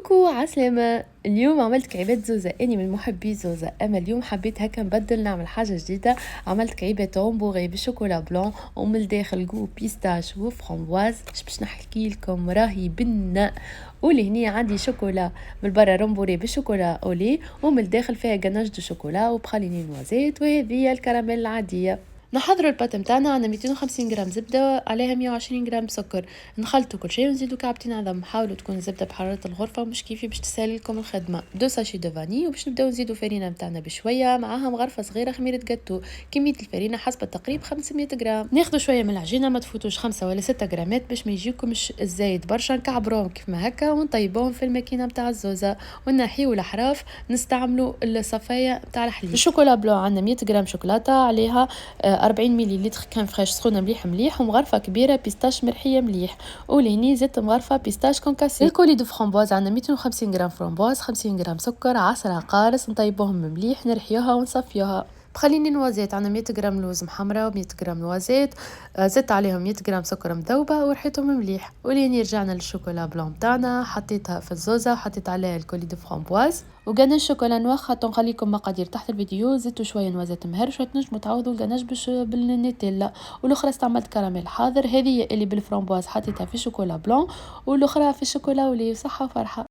كوكو عسلامة. اليوم عملت كعيبات زوزة، اني من محبي زوزة، اما اليوم حبيت هكا نبدل نعمل حاجة جديدة. عملت كعيبات طومبوغي بالشوكولا بلون ومن الداخل جو بيستاش وفرامبواز. باش نحكي لكم راهي بنة. ولهني عندي شوكولا من برا رومبوري بالشوكولا اولي، ومن الداخل فيها جناج دو شوكولا وبخليني نوازيت، وهذه الكراميل العادية. نحضروا البات نتاعنا. عندنا 250 غرام زبده عليها 120 غرام سكر. نخلطوا كل شيء ونزيدوا كعبتين عظم. حاولوا تكون الزبده بحراره الغرفه ومش كيفي باش تسهل لكم الخدمه. 2 ساشي دو فاني، وباش نبداو نزيدوا فرينه نتاعنا بشويه، معاها مغرفه صغيره خميره جاتو. كميه الفرينه حسب التقريب 500 غرام. ناخذوا شويه من العجينه، ما تفوتوش 5 ولا 6 غرامات باش ما يجيكمش الزايد برشا. نكعبروهم كيف ما هكا ونطيبوهم في الماكينه نتاع الزوزه، ونحيو الاحراف. نستعملوا الصفايه نتاع الحليب. الشوكولا بلو عندنا 100 غرام شوكولاته، عليها 40 مليلتر كان فريش سخونه مليح مليح، ومغرفه كبيره بيستاش مرحيه مليح، ولهني زدت مغرفه بيستاش كونكاسي. الكولي دو فرامبواز عندنا 250 غرام فرامبواز، 50 غرام سكر، عسل قارص. نطيبوهم مليح، نرحيوها ونصفيوها. بخليني نوازيت عندنا 100 غرام لوز محمره و100 غرام نوازيت. زدت عليهم 100 غرام سكر مذوبه ورحيتهم مليح. ولين رجعنا للشوكولا بلون تاعنا، حطيتها في الزوزه وحطيت عليها الكولي دو فرامبواز وقنا الشوكولا نوخ. حطوا نخليكم مقادير تحت الفيديو. زدتوا شويه نوازيت مهرشه، تنجموا تعوضوا القناش باش بالنيتيلا. والاخرى استعملت كراميل حاضر، هذه اللي بالفرامبواز حطيتها في الشوكولا بلون، والاخرى في الشوكولا ولي. صحه وفرحه.